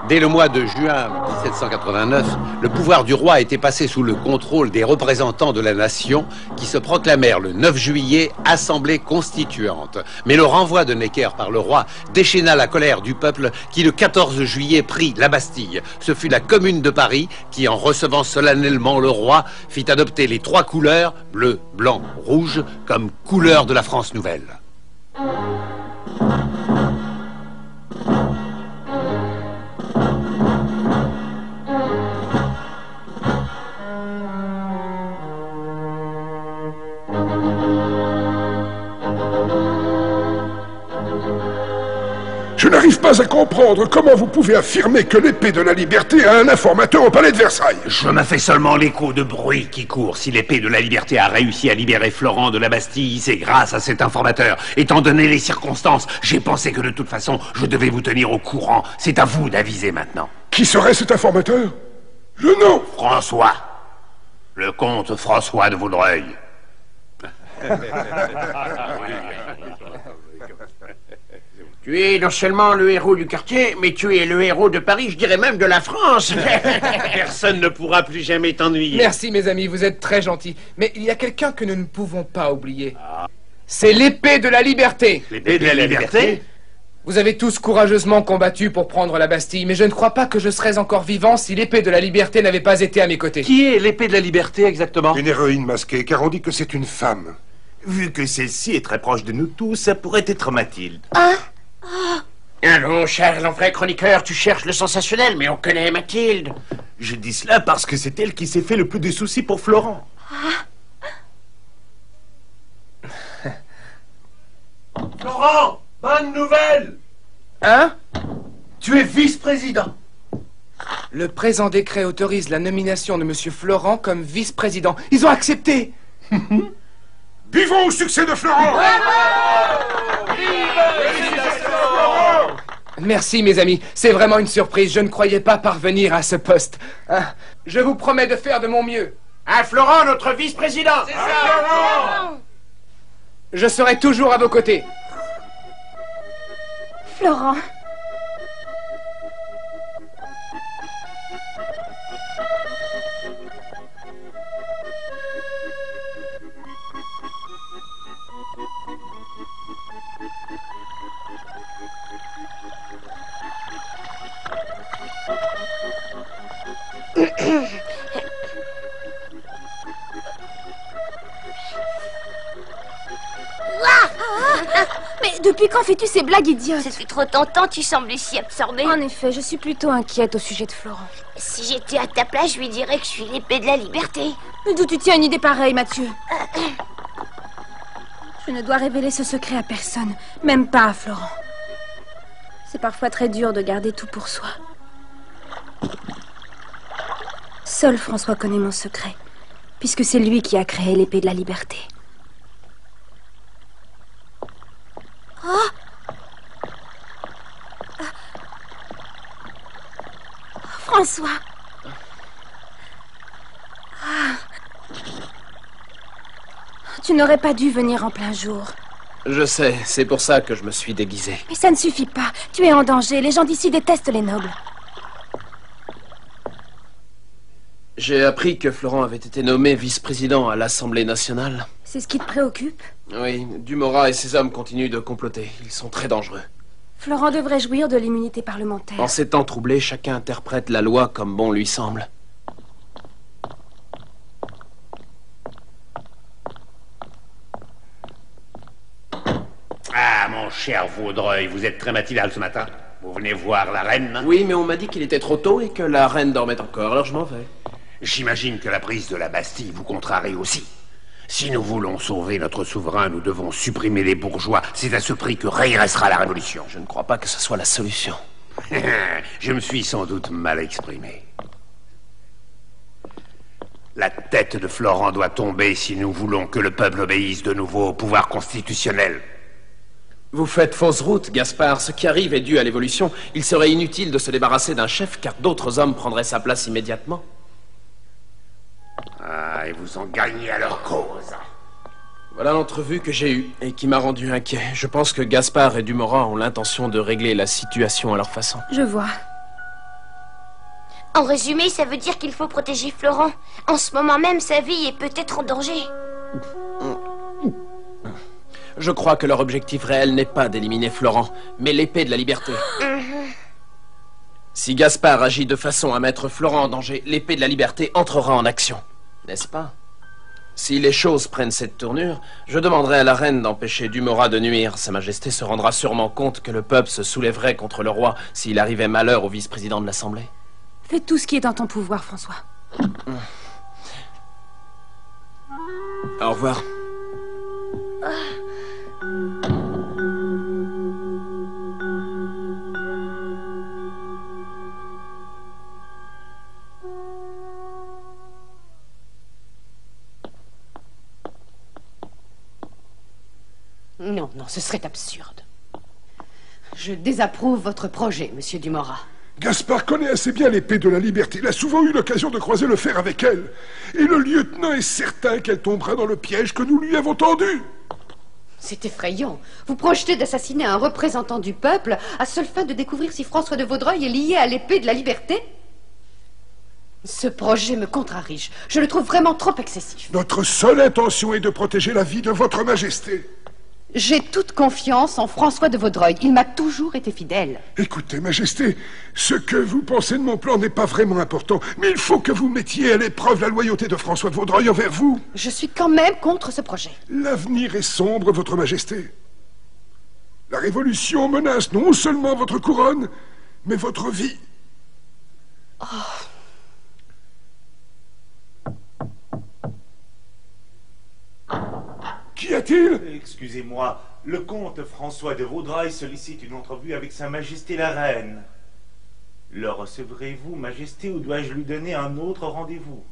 Dès le mois de juin 1789, le pouvoir du roi était passé sous le contrôle des représentants de la nation qui se proclamèrent le 9 juillet Assemblée constituante. Mais le renvoi de Necker par le roi déchaîna la colère du peuple qui le 14 juillet prit la Bastille. Ce fut la Commune de Paris qui, en recevant solennellement le roi, fit adopter les 3 couleurs, bleu, blanc, rouge, comme couleurs de la France nouvelle. Je n'arrive pas à comprendre comment vous pouvez affirmer que l'épée de la liberté a un informateur au palais de Versailles. Je me fais seulement l'écho de bruit qui court. Si l'épée de la liberté a réussi à libérer Florent de la Bastille, c'est grâce à cet informateur. Étant donné les circonstances, j'ai pensé que de toute façon, je devais vous tenir au courant. C'est à vous d'aviser maintenant. Qui serait cet informateur? Le nom? François. Le comte François de Vaudreuil. Tu es non seulement le héros du quartier, mais tu es le héros de Paris, je dirais même de la France. Personne ne pourra plus jamais t'ennuyer. Merci mes amis, vous êtes très gentils. Mais il y a quelqu'un que nous ne pouvons pas oublier. C'est l'épée de la liberté. L'épée de la liberté? Vous avez tous courageusement combattu pour prendre la Bastille, mais je ne crois pas que je serais encore vivant si l'épée de la liberté n'avait pas été à mes côtés. Qui est l'épée de la liberté exactement? Une héroïne masquée, car on dit que c'est une femme. Vu que celle-ci est très proche de nous tous, ça pourrait être Mathilde. Allons, Charles, en vrai chroniqueur, tu cherches le sensationnel, mais on connaît Mathilde. Je dis cela parce que c'est elle qui s'est fait le plus de soucis pour Florent. Florent, bonne nouvelle! Hein? Tu es vice-président. Le présent décret autorise la nomination de Monsieur Florent comme vice-président. Ils ont accepté. Vivons au succès de Florent! Merci mes amis, c'est vraiment une surprise. Je ne croyais pas parvenir à ce poste. Hein? Je vous promets de faire de mon mieux. À Florent, notre vice-président. C'est ça. Je serai toujours à vos côtés. Florent. Mais depuis quand fais-tu ces blagues idiotes? C'est trop tentant, tu sembles si absorbée. En effet, je suis plutôt inquiète au sujet de Florent. Si j'étais à ta place, je lui dirais que je suis l'épée de la liberté. Mais d'où tu tiens une idée pareille, Mathieu? Je ne dois révéler ce secret à personne, même pas à Florent. C'est parfois très dur de garder tout pour soi. Seul François connaît mon secret, puisque c'est lui qui a créé l'épée de la liberté. François. Tu n'aurais pas dû venir en plein jour. Je sais, c'est pour ça que je me suis déguisé. Mais ça ne suffit pas. Tu es en danger. Les gens d'ici détestent les nobles. J'ai appris que Florent avait été nommé vice-président à l'Assemblée nationale. C'est ce qui te préoccupe? Oui, Dumorat et ses hommes continuent de comploter. Ils sont très dangereux. Florent devrait jouir de l'immunité parlementaire. En ces temps troublés, chacun interprète la loi comme bon lui semble. Ah, mon cher Vaudreuil, vous êtes très matinal ce matin. Vous venez voir la reine? Oui, mais on m'a dit qu'il était trop tôt et que la reine dormait encore, alors je m'en vais. J'imagine que la prise de la Bastille vous contrarie aussi. Si nous voulons sauver notre souverain, nous devons supprimer les bourgeois. C'est à ce prix que régressera la Révolution. Je ne crois pas que ce soit la solution. Je me suis sans doute mal exprimé. La tête de Florent doit tomber si nous voulons que le peuple obéisse de nouveau au pouvoir constitutionnel. Vous faites fausse route, Gaspard. Ce qui arrive est dû à l'évolution. Il serait inutile de se débarrasser d'un chef, car d'autres hommes prendraient sa place immédiatement. Ah, et vous en gagnez à leur cause. Voilà l'entrevue que j'ai eue et qui m'a rendu inquiet. Je pense que Gaspard et Dumorat ont l'intention de régler la situation à leur façon. Je vois. En résumé, ça veut dire qu'il faut protéger Florent. En ce moment même, sa vie est peut-être en danger. Je crois que leur objectif réel n'est pas d'éliminer Florent, mais l'épée de la liberté. Si Gaspard agit de façon à mettre Florent en danger, l'épée de la liberté entrera en action. N'est-ce pas? Si les choses prennent cette tournure, je demanderai à la reine d'empêcher Dumorat de nuire. Sa Majesté se rendra sûrement compte que le peuple se soulèverait contre le roi s'il arrivait malheur au vice-président de l'Assemblée. Fais tout ce qui est en ton pouvoir, François. Au revoir. Non, non, ce serait absurde. Je désapprouve votre projet, monsieur Dumorat. Gaspard connaît assez bien l'épée de la liberté. Il a souvent eu l'occasion de croiser le fer avec elle. Et le lieutenant est certain qu'elle tombera dans le piège que nous lui avons tendu. C'est effrayant. Vous projetez d'assassiner un représentant du peuple à seule fin de découvrir si François de Vaudreuil est lié à l'épée de la liberté? Ce projet me contrarie. Je le trouve vraiment trop excessif. Notre seule intention est de protéger la vie de votre Majesté. J'ai toute confiance en François de Vaudreuil. Il m'a toujours été fidèle. Écoutez, Majesté, ce que vous pensez de mon plan n'est pas vraiment important, mais il faut que vous mettiez à l'épreuve la loyauté de François de Vaudreuil envers vous. Je suis quand même contre ce projet. L'avenir est sombre, votre Majesté. La Révolution menace non seulement votre couronne, mais votre vie. Oh. Qu'y a-t-il? Excusez-moi, le comte François de Vaudreuil sollicite une entrevue avec Sa Majesté la Reine. Le recevrez-vous, Majesté, ou dois-je lui donner un autre rendez-vous?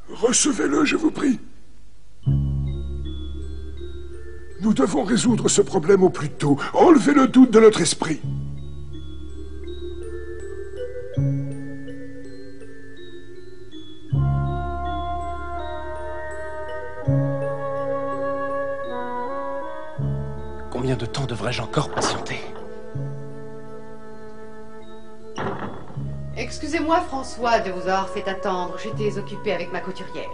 Recevez-le, je vous prie. Nous devons résoudre ce problème au plus tôt. Enlevez le doute de notre esprit. Combien de temps devrais-je encore patienter? Excusez-moi, François, de vous avoir fait attendre. J'étais occupée avec ma couturière.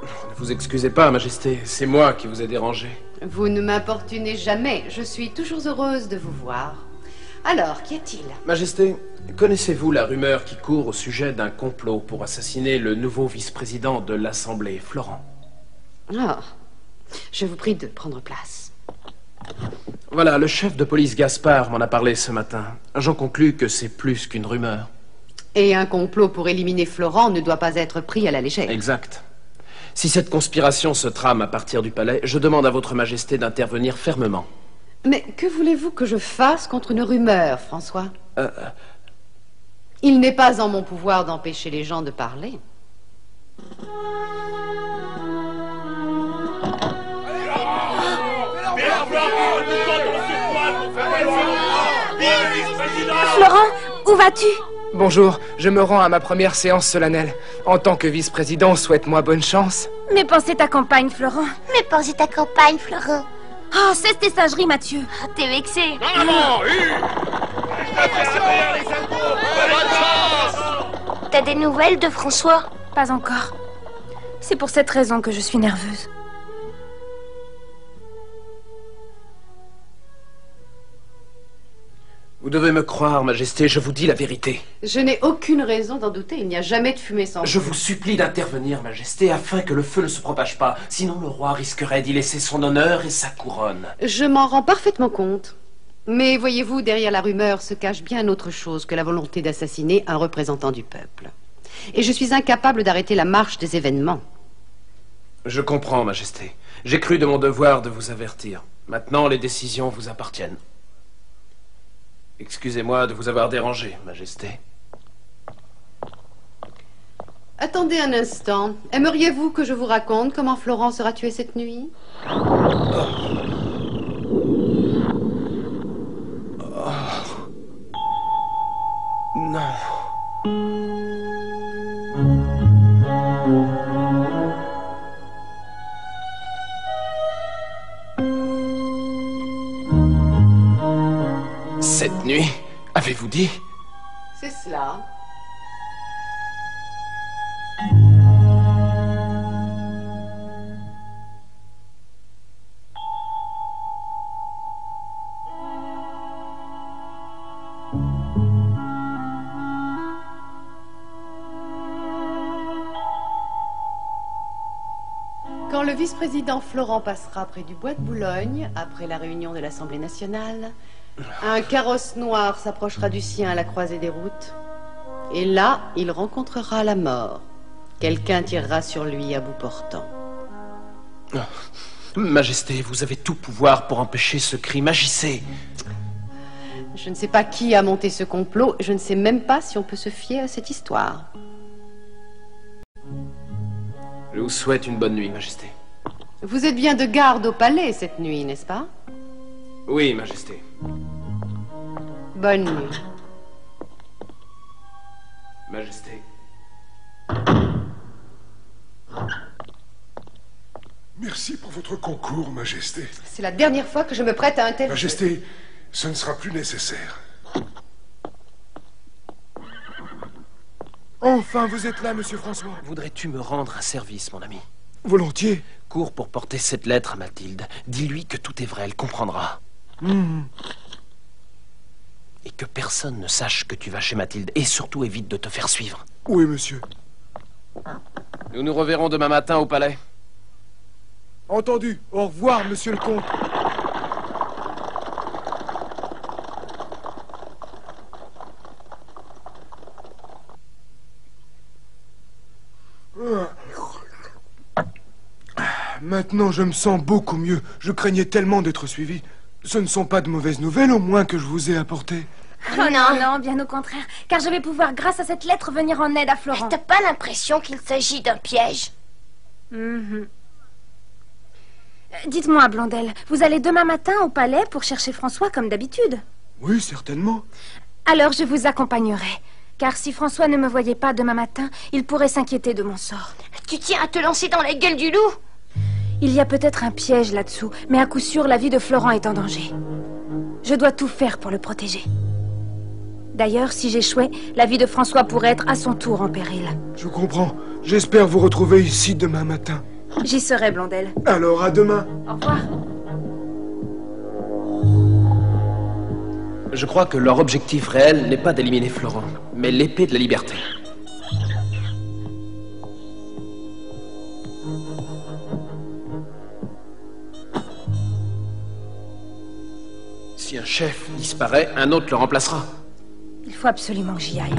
Ne vous excusez pas, Majesté. C'est moi qui vous ai dérangé. Vous ne m'importunez jamais. Je suis toujours heureuse de vous voir. Alors, qu'y a-t-il? Majesté, connaissez-vous la rumeur qui court au sujet d'un complot pour assassiner le nouveau vice-président de l'Assemblée, Florent? Ah, je vous prie de prendre place. Voilà, le chef de police Gaspard m'en a parlé ce matin. J'en conclus que c'est plus qu'une rumeur. Et un complot pour éliminer Florent ne doit pas être pris à la légère. Exact. Si cette conspiration se trame à partir du palais, je demande à votre Majesté d'intervenir fermement. Mais que voulez-vous que je fasse contre une rumeur, François? Il n'est pas en mon pouvoir d'empêcher les gens de parler. Florent, où vas-tu? Bonjour, je me rends à ma première séance solennelle. En tant que vice-président, souhaite-moi bonne chance. Mais pensez ta campagne, Florent. Mais pensez ta campagne, Florent. Oh, cesse tes sageries, Mathieu. T'es vexé. T'as des nouvelles de François? Pas encore. C'est pour cette raison que je suis nerveuse. Vous devez me croire, Majesté, je vous dis la vérité. Je n'ai aucune raison d'en douter. Il n'y a jamais de fumée sans feu. Je vous supplie d'intervenir, Majesté, afin que le feu ne se propage pas. Sinon, le roi risquerait d'y laisser son honneur et sa couronne. Je m'en rends parfaitement compte. Mais voyez-vous, derrière la rumeur se cache bien autre chose que la volonté d'assassiner un représentant du peuple. Et je suis incapable d'arrêter la marche des événements. Je comprends, Majesté. J'ai cru de mon devoir de vous avertir. Maintenant, les décisions vous appartiennent. Excusez-moi de vous avoir dérangé, Majesté. Attendez un instant. Aimeriez-vous que je vous raconte comment Florent sera tué cette nuit? Non. Cette nuit, avez-vous dit? C'est cela. Quand le vice-président Florent passera près du bois de Boulogne, après la réunion de l'Assemblée nationale, un carrosse noir s'approchera du sien à la croisée des routes. Et là, il rencontrera la mort. Quelqu'un tirera sur lui à bout portant. Majesté, vous avez tout pouvoir pour empêcher ce crime. Agissez. Je ne sais pas qui a monté ce complot. Je ne sais même pas si on peut se fier à cette histoire. Je vous souhaite une bonne nuit, Majesté. Vous êtes bien de garde au palais cette nuit, n'est-ce pas? Oui, Majesté. Bonne nuit. Majesté. Merci pour votre concours, Majesté. C'est la dernière fois que je me prête à un tel... Majesté, ce ne sera plus nécessaire. Enfin, vous êtes là, monsieur François. Voudrais-tu me rendre un service, mon ami? Volontiers. Cours pour porter cette lettre à Mathilde. Dis-lui que tout est vrai, elle comprendra. Et que personne ne sache que tu vas chez Mathilde. Et surtout, évite de te faire suivre. Oui, monsieur. Nous nous reverrons demain matin au palais. Entendu. Au revoir, monsieur le comte. Maintenant, je me sens beaucoup mieux. Je craignais tellement d'être suivi. Ce ne sont pas de mauvaises nouvelles, au moins, que je vous ai apportées. Oh non, bien au contraire. Car je vais pouvoir, grâce à cette lettre, venir en aide à Florent. T'as pas l'impression qu'il s'agit d'un piège? Dites-moi, Blondel, vous allez demain matin au palais pour chercher François comme d'habitude? Oui, certainement. Alors je vous accompagnerai. Car si François ne me voyait pas demain matin, il pourrait s'inquiéter de mon sort. Tu tiens à te lancer dans la gueule du loup? Il y a peut-être un piège là-dessous, mais à coup sûr, la vie de Florent est en danger. Je dois tout faire pour le protéger. D'ailleurs, si j'échouais, la vie de François pourrait être à son tour en péril. Je comprends. J'espère vous retrouver ici demain matin. J'y serai, Blondel. Alors, à demain. Au revoir. Je crois que leur objectif réel n'est pas d'éliminer Florent, mais l'épée de la liberté. Si un chef disparaît, un autre le remplacera. Il faut absolument que j'y aille.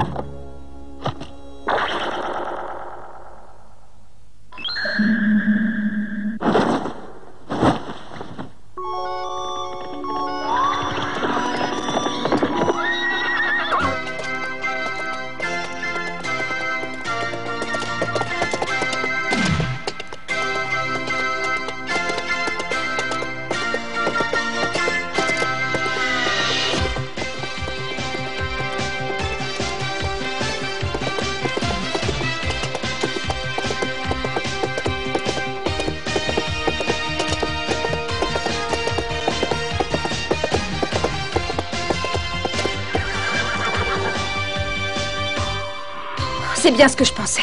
C'est bien ce que je pensais.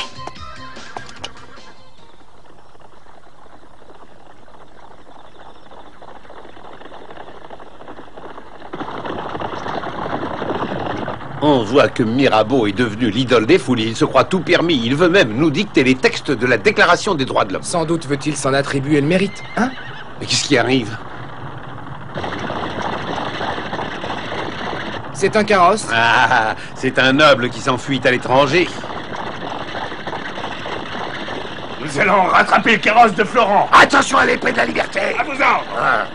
On voit que Mirabeau est devenu l'idole des foules. Il se croit tout permis. Il veut même nous dicter les textes de la Déclaration des droits de l'homme. Sans doute veut-il s'en attribuer le mérite, hein? Mais qu'est-ce qui arrive? C'est un carrosse. Ah, c'est un noble qui s'enfuit à l'étranger. Nous allons rattraper le carrosse de Florent. Attention à l'épée de la liberté. À vos ordres.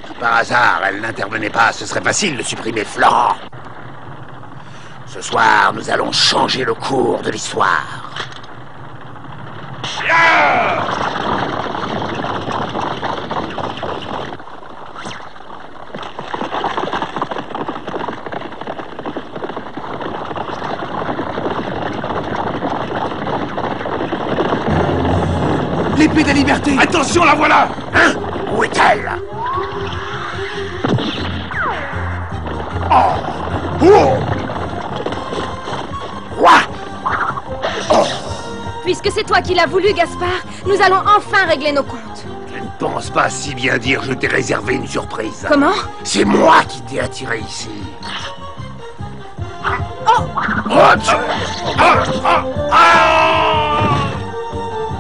Si par hasard elle n'intervenait pas, ce serait facile de supprimer Florent. Ce soir, nous allons changer le cours de l'histoire. L'épée de la liberté. Attention, la voilà. Hein? Où est-elle? Oh! Oh! Puisque c'est toi qui l'as voulu, Gaspard, nous allons enfin régler nos comptes. Je ne pense pas si bien dire, je t'ai réservé une surprise. Comment? C'est moi qui t'ai attiré ici.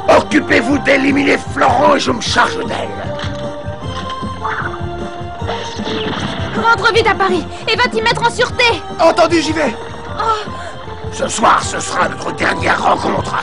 Occupez-vous d'éliminer Florent et je me charge d'elle. Rentre vite à Paris et va t'y mettre en sûreté. Entendu, j'y vais. Ce soir, ce sera notre dernière rencontre.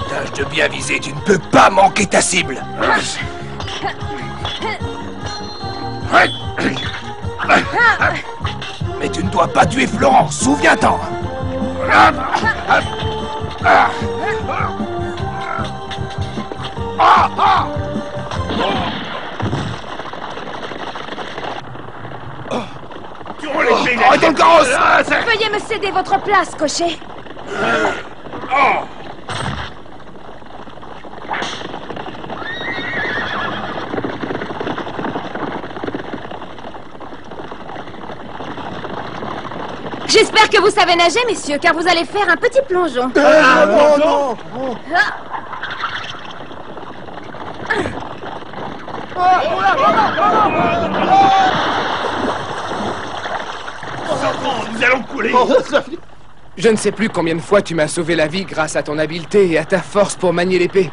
Tâche de bien viser, tu ne peux pas manquer ta cible. Mais tu ne dois pas tuer Florent, souviens-t'en. Arrêtez le carrosse. Veuillez me céder votre place, cocher. J'espère que vous savez nager, messieurs, car vous allez faire un petit plongeon. Non. Nous allons couler. Je ne sais plus combien de fois tu m'as sauvé la vie grâce à ton habileté et à ta force pour manier l'épée.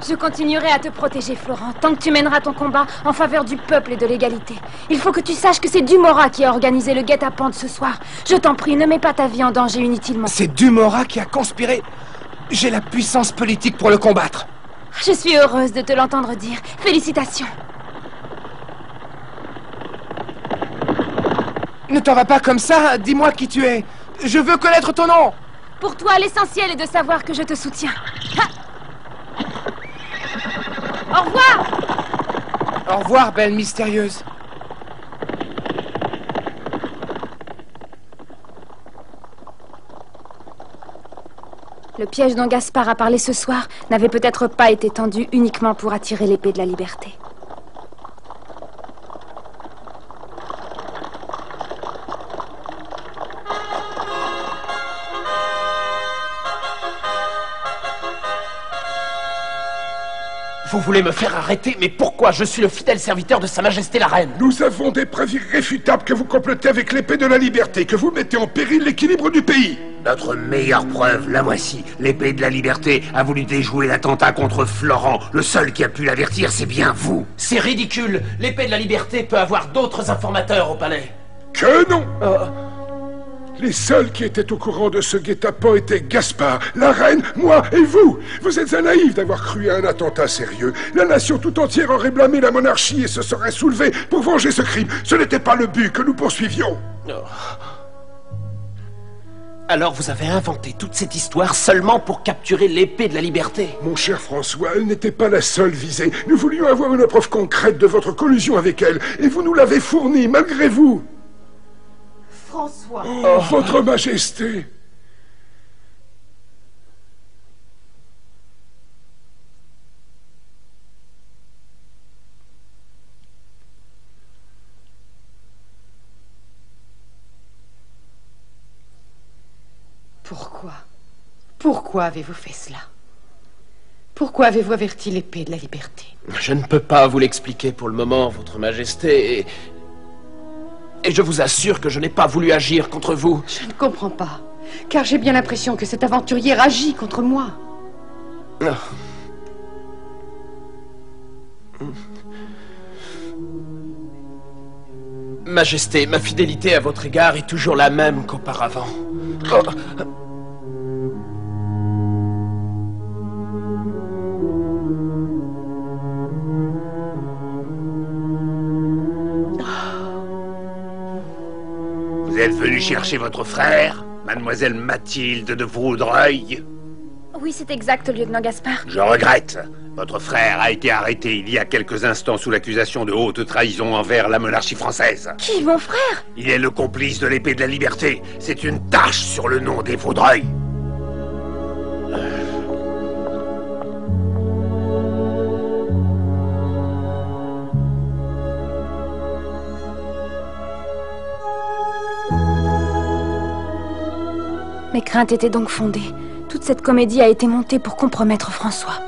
Je continuerai à te protéger, Florent, tant que tu mèneras ton combat en faveur du peuple et de l'égalité. Il faut que tu saches que c'est Dumorat qui a organisé le guet-apens de ce soir. Je t'en prie, ne mets pas ta vie en danger inutilement. C'est Dumorat qui a conspiré. J'ai la puissance politique pour le combattre. Je suis heureuse de te l'entendre dire. Félicitations. Ne t'en va pas comme ça, dis-moi qui tu es. Je veux connaître ton nom. Pour toi, l'essentiel est de savoir que je te soutiens. Ha! Au revoir! Au revoir, belle mystérieuse. Le piège dont Gaspard a parlé ce soir n'avait peut-être pas été tendu uniquement pour attirer l'épée de la liberté. Vous voulez me faire arrêter, mais pourquoi? Je suis le fidèle serviteur de Sa Majesté la Reine. Nous avons des preuves irréfutables que vous complotez avec l'épée de la liberté, que vous mettez en péril l'équilibre du pays. Notre meilleure preuve, la voici. L'épée de la liberté a voulu déjouer l'attentat contre Florent. Le seul qui a pu l'avertir, c'est bien vous. C'est ridicule. L'épée de la liberté peut avoir d'autres informateurs au palais. Que non! Les seuls qui étaient au courant de ce guet-apens étaient Gaspard, la reine, moi et vous. Vous êtes un naïf d'avoir cru à un attentat sérieux. La nation tout entière aurait blâmé la monarchie et se serait soulevée pour venger ce crime. Ce n'était pas le but que nous poursuivions. Alors vous avez inventé toute cette histoire seulement pour capturer l'épée de la liberté. Mon cher François, elle n'était pas la seule visée. Nous voulions avoir une preuve concrète de votre collusion avec elle, et vous nous l'avez fournie, malgré vous. François. Oh, Votre Majesté. Pourquoi avez-vous fait cela? Pourquoi avez-vous averti l'épée de la liberté? Je ne peux pas vous l'expliquer pour le moment, Votre Majesté, et je vous assure que je n'ai pas voulu agir contre vous. Je ne comprends pas, car j'ai bien l'impression que cet aventurier agit contre moi. Majesté, ma fidélité à votre égard est toujours la même qu'auparavant. Vous êtes venu chercher votre frère, mademoiselle Mathilde de Vaudreuil? Oui, c'est exact, lieutenant Gaspard. Je regrette. Votre frère a été arrêté il y a quelques instants sous l'accusation de haute trahison envers la monarchie française. Qui, mon frère? Il est le complice de l'épée de la liberté. C'est une tache sur le nom des Vaudreuil. Mes craintes étaient donc fondées. Toute cette comédie a été montée pour compromettre François.